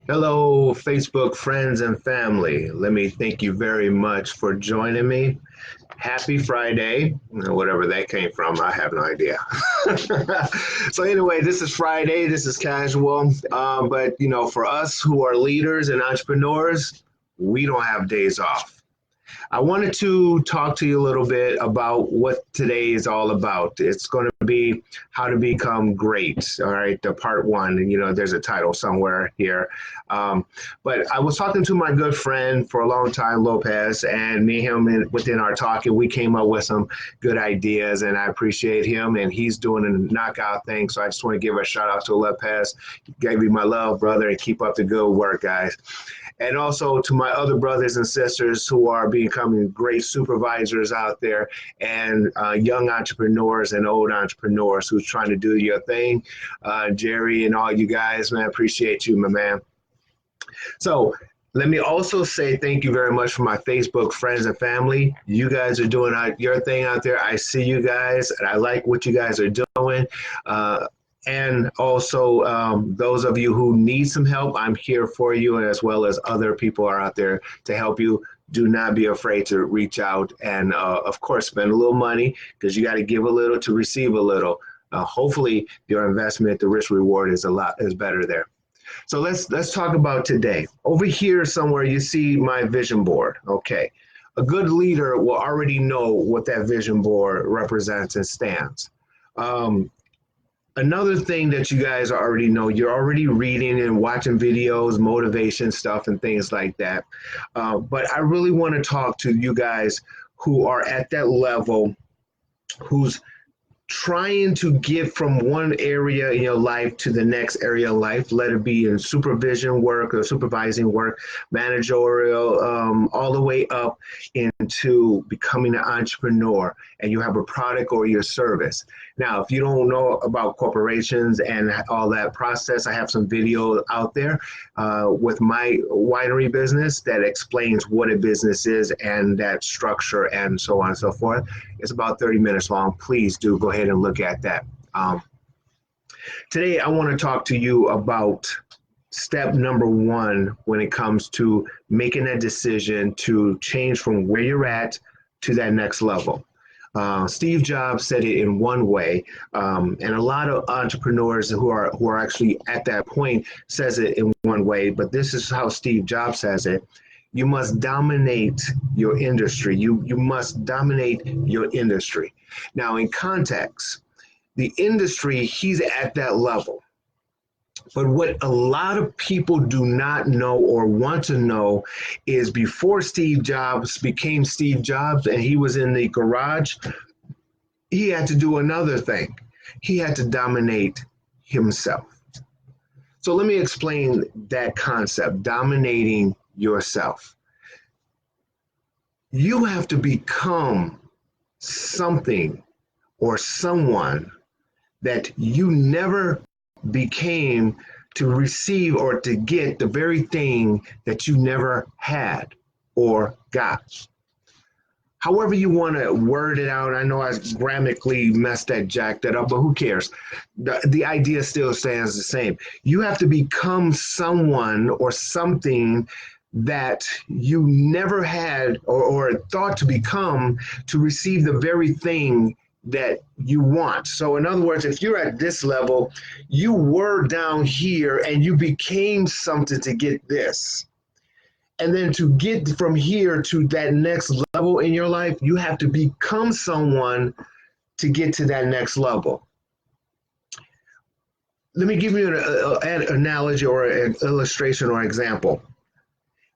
Hello, Facebook friends and family. Let me thank you very much for joining me. Happy Friday, whatever that came from, I have no idea. So anyway, this is Friday. This is casual, but for us who are leaders and entrepreneurs, we don't have days off. I wanted to talk to you a little bit about what today is all about. It's going to be how to become great. All right, the part one, and there's a title somewhere here. But I was talking to my good friend for a long time, Lopez, and me and him within our talking, we came up with some good ideas, and I appreciate him, and he's doing a knockout thing. So I just want to give a shout out to Lopez. Gave you my love, brother, and keep up the good work, guys. And also to my other brothers and sisters who are becoming great supervisors out there, and young entrepreneurs and old entrepreneurs who's trying to do your thing. Jerry and all you guys, man, appreciate you, my man. So let me also say thank you very much for my Facebook friends and family. You guys are doing your thing out there. I see you guys, and I like what you guys are doing. And also, those of you who need some help, I'm here for you, and as well as other people are out there to help you. Do not be afraid to reach out and, of course, spend a little money, because you got to give a little to receive a little. Hopefully, your investment, the risk reward is better there. So let's talk about today. Over here somewhere, you see my vision board. Okay, a good leader will already know what that vision board represents and stands. Another thing that you guys already know, you're already reading and watching videos, motivation stuff, and things like that. But I really want to talk to you guys who are at that level, who's trying to get from one area in your life to the next area of life, let it be in supervision work or supervising work, managerial, all the way up into becoming an entrepreneur, and you have a product or your service. Now, if you don't know about corporations and all that process, I have some video out there with my winery business that explains what a business is and that structure and so on and so forth. It's about 30 minutes long. Please do go ahead and look at that. Today, I want to talk to you about step number one when it comes to making a decision to change from where you're at to that next level. Steve Jobs said it in one way, and a lot of entrepreneurs who are actually at that point says it in one way, but this is how Steve Jobs says it. You must dominate your industry. You must dominate your industry. Now, in context, the industry, he's at that level. But what a lot of people do not know or want to know is before Steve Jobs became Steve Jobs and he was in the garage, he had to do another thing. He had to dominate himself. So let me explain that concept, dominating yourself. You have to become something or someone that you never became to receive or to get the very thing that you never had or got. However you want to word it out, I know I grammatically jacked that up, but who cares? The idea still stands the same. You have to become someone or something that you never had or thought to become to receive the very thing that you want. So in other words, if you're at this level, you were down here and you became something to get this. And then to get from here to that next level in your life, you have to become someone to get to that next level. Let me give you an analogy or an illustration or example.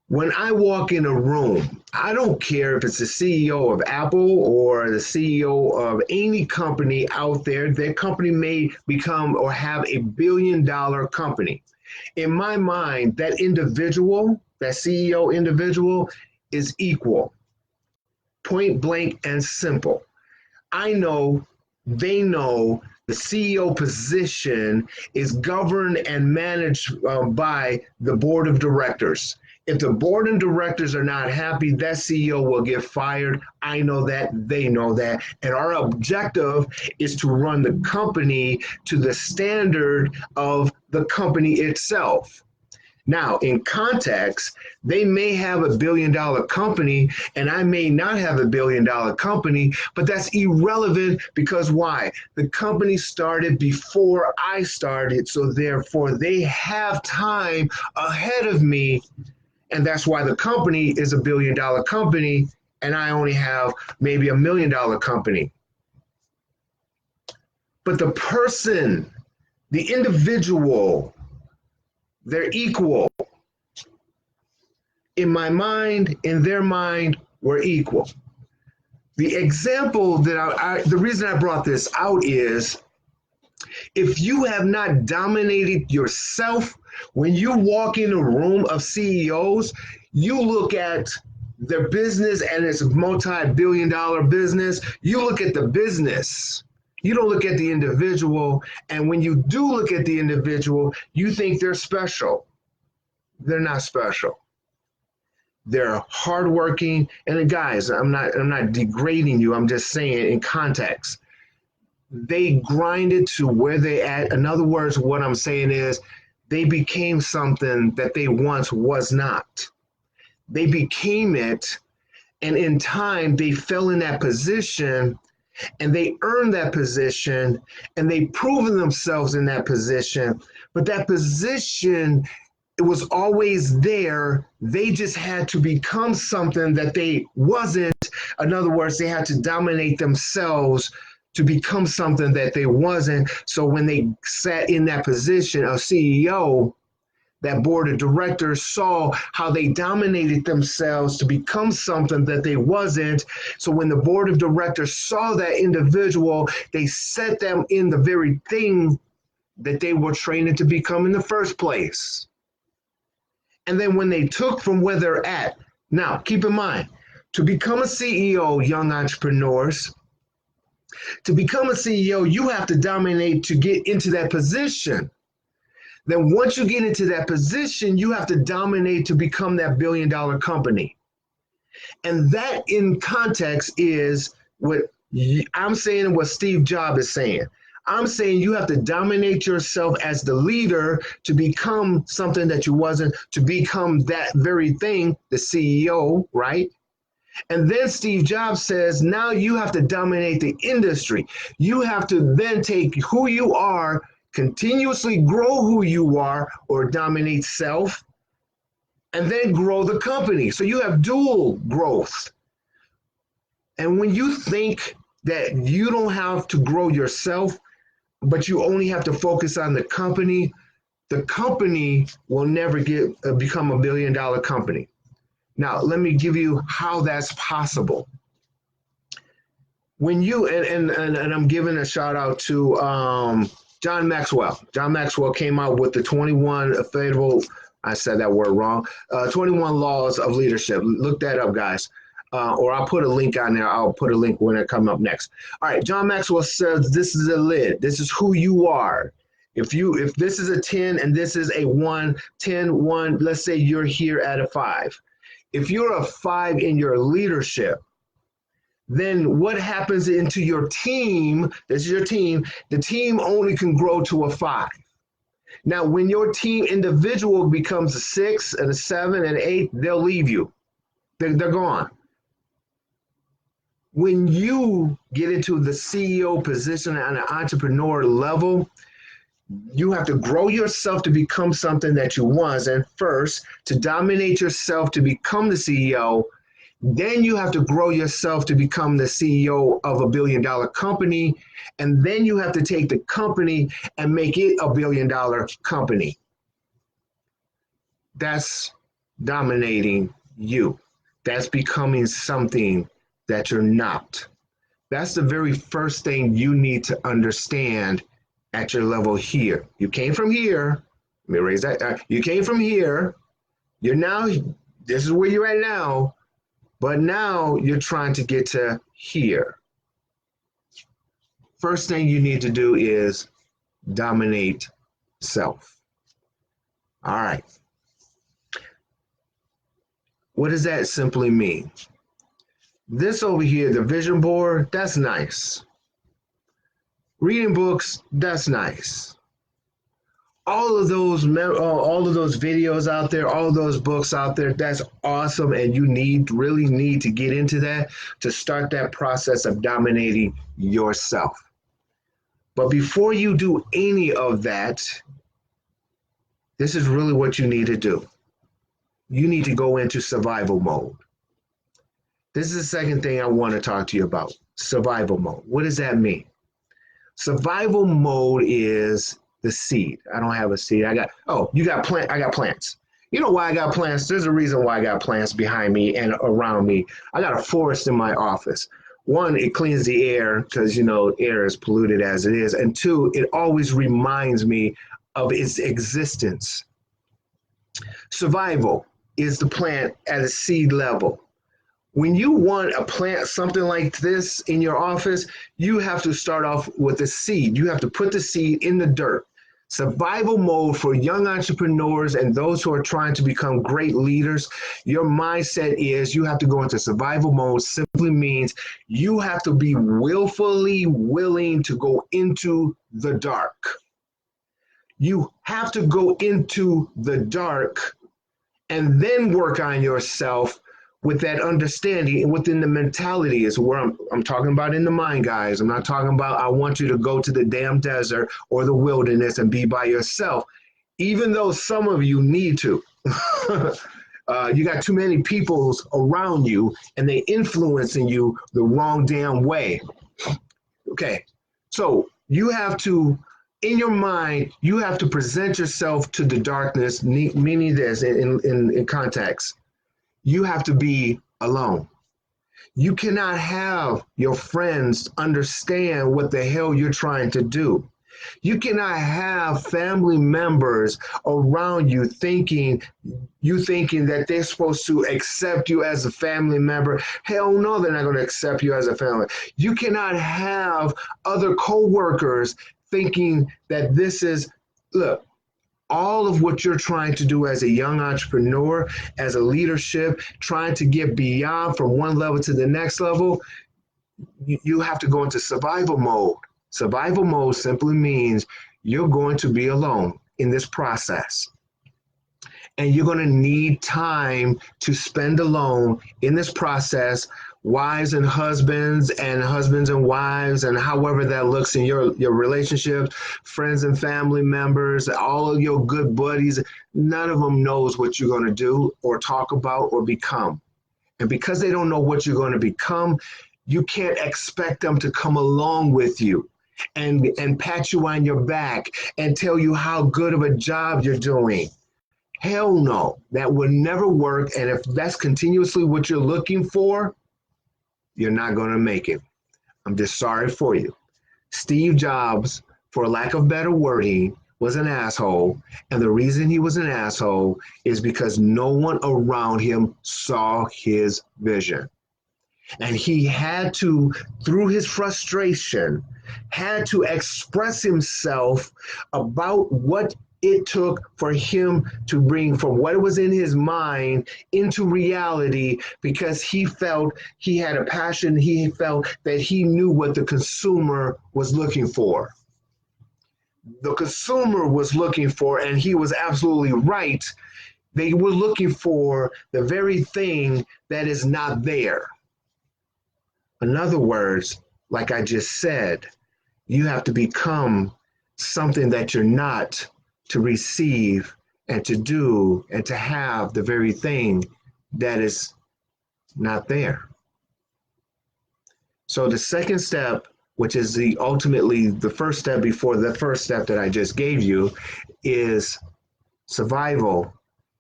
When I walk in a room, I don't care if it's the CEO of Apple or the CEO of any company out there. Their company may become or have $1 billion company. In my mind, that individual, that CEO individual, is equal, point blank and simple. I know, they know, the CEO position is governed and managed by the board of directors. If the board and directors are not happy, that CEO will get fired. I know that, they know that. And our objective is to run the company to the standard of the company itself. Now, in context, they may have $1 billion company and I may not have $1 billion company, but that's irrelevant because why? The company started before I started, so therefore they have time ahead of me, and that's why the company is $1 billion company and I only have maybe $1 million company. But the person, the individual, they're equal. In my mind, in their mind, we're equal. The example that the reason I brought this out is if you have not dominated yourself, when you walk in a room of CEOs, you look at their business and it's a multi-billion-dollar business. You look at the business. You don't look at the individual. And when you do look at the individual, you think they're special. They're not special. They're hardworking. And then guys, I'm not degrading you. I'm just saying in context. They grinded to where they at. In other words, what I'm saying is they became something that they once was not. They became it. And in time, they fell in that position and they earned that position and they proven themselves in that position. But that position, it was always there. They just had to become something that they wasn't. In other words, they had to dominate themselves to become something that they wasn't. So when they sat in that position of CEO, that board of directors saw how they dominated themselves to become something that they wasn't. So when the board of directors saw that individual, they set them in the very thing that they were training to become in the first place. And then when they took from where they're at, now keep in mind, to become a CEO, young entrepreneurs, to become a CEO, you have to dominate to get into that position. Then once you get into that position, you have to dominate to become that $1 billion company. And that in context is what I'm saying and what Steve Jobs is saying. I'm saying you have to dominate yourself as the leader to become something that you wasn't, to become that very thing, the CEO, right? And then Steve Jobs says, now you have to dominate the industry. You have to then take who you are, continuously grow who you are or dominate self, and then grow the company. So you have dual growth. And when you think that you don't have to grow yourself, but you only have to focus on the company will never become $1 billion company. Now, let me give you how that's possible. When you, and I'm giving a shout out to John Maxwell. John Maxwell came out with the 21 favorable, I said that word wrong, 21 laws of leadership. Look that up, guys. Or I'll put a link on there. I'll put a link when it comes up next. All right, John Maxwell says this is a lid. This is who you are. If this is a 10 and this is a 1, 10, 1, let's say you're here at a 5. If you're a 5 in your leadership, then what happens into your team, this is your team, the team only can grow to a 5. Now, when your team individual becomes a 6 and a 7 and 8, they'll leave you. They're gone. When you get into the CEO position on an entrepreneur level, you have to grow yourself to become something that you wasn't first, to dominate yourself to become the CEO. Then you have to grow yourself to become the CEO of $1 billion company. And then you have to take the company and make it $1 billion company. That's dominating you. That's becoming something that you're not. That's the very first thing you need to understand at your level here. You came from here. Let me raise that. You came from here. You're now, this is where you're at now. But now you're trying to get to here. First thing you need to do is dominate self. All right. What does that simply mean? This over here, the vision board, that's nice. Reading books, that's nice. all of those videos out there, all of those books out there, that's awesome. And you really need to get into that to start that process of dominating yourself. But before you do any of that, this is really what you need to do. You need to go into survival mode. This is the second thing I want to talk to you about. Survival mode. What does that mean? Survival mode is the seed. I don't have a seed. I got plants. You know why I got plants? There's a reason why I got plants behind me and around me. I got a forest in my office. One, it cleans the air because, air is polluted as it is. And two, it always reminds me of its existence. Survival is the plant at a seed level. When you want a plant, something like this in your office, you have to start off with a seed. You have to put the seed in the dirt. Survival mode for young entrepreneurs and those who are trying to become great leaders, your mindset is you have to go into survival mode. Simply means you have to be willfully willing to go into the dark. You have to go into the dark and then work on yourself with that understanding and within the mentality is where I'm talking about in the mind, guys. I'm not talking about I want you to go to the damn desert or the wilderness and be by yourself, even though some of you need to. You got too many people around you and they influencing you the wrong damn way. Okay, so you have to, in your mind, you have to present yourself to the darkness, meaning this in context. You have to be alone. You cannot have your friends understand what the hell you're trying to do. You cannot have family members around you thinking that they're supposed to accept you as a family member. Hell no, they're not going to accept you as a family. You cannot have other coworkers thinking that this is, look, all of what you're trying to do as a young entrepreneur, as a leadership, trying to get beyond from one level to the next level, you have to go into survival mode. Survival mode simply means you're going to be alone in this process. And you're going to need time to spend alone in this process. Wives and husbands and wives, and however that looks in your relationships, friends and family members, all of your good buddies, none of them knows what you're going to do or talk about or become. And because they don't know what you're going to become, you can't expect them to come along with you and pat you on your back and tell you how good of a job you're doing. Hell no, that would never work. And if that's continuously what you're looking for, you're not going to make it. I'm just sorry for you. Steve Jobs, for lack of better wording, was an asshole. And the reason he was an asshole is because no one around him saw his vision. And he had to, through his frustration, had to express himself about what it took for him to bring from what was in his mind into reality, because he felt he had a passion. He felt that he knew what the consumer was looking for. The consumer was looking for, and he was absolutely right. They were looking for the very thing that is not there. In other words, like I just said, you have to become something that you're not to receive and to do and to have the very thing that is not there. So the second step, which is ultimately the first step before the first step that I just gave you, is survival.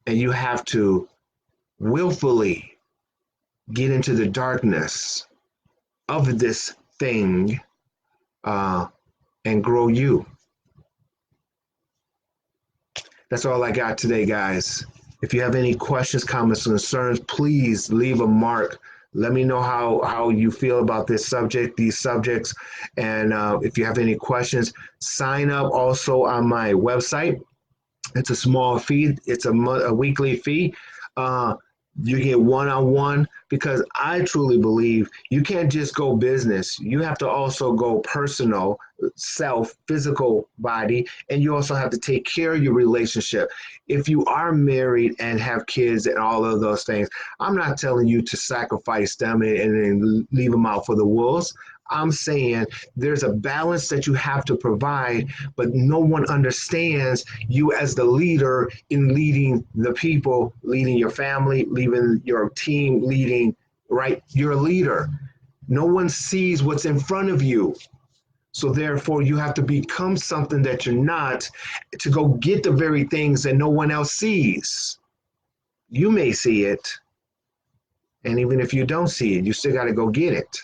And you have to willfully get into the darkness of this thing and grow you. That's all I got today, guys. If you have any questions, comments, concerns, please leave a mark. Let me know how you feel about this subject, these subjects. And if you have any questions, sign up also on my website. It's a small fee. It's a weekly fee. You get one-on-one, because I truly believe you can't just go business. You have to also go personal, self, physical body, and you also have to take care of your relationship. If you are married and have kids and all of those things, I'm not telling you to sacrifice them and then leave them out for the wolves. I'm saying there's a balance that you have to provide, but no one understands you as the leader in leading the people, leading your family, leading your team, leading, right? You're a leader. No one sees what's in front of you. So therefore, you have to become something that you're not to go get the very things that no one else sees. You may see it, and even if you don't see it, you still got to go get it.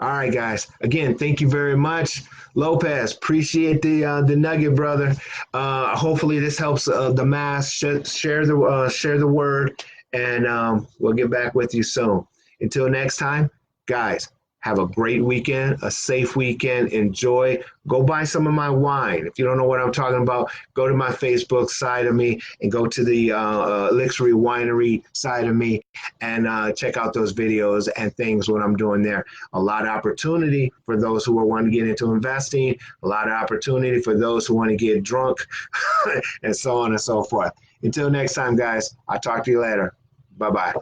All right, guys. Again, thank you very much, Lopez. Appreciate the nugget, brother. Hopefully, this helps the mass. Share the word, and we'll get back with you soon. Until next time, guys. Have a great weekend, a safe weekend. Enjoy. Go buy some of my wine. If you don't know what I'm talking about, go to my Facebook side of me and go to the Elixir Winery side of me and check out those videos and things, what I'm doing there. A lot of opportunity for those who are wanting to get into investing, a lot of opportunity for those who want to get drunk, and so on and so forth. Until next time, guys, I'll talk to you later. Bye-bye.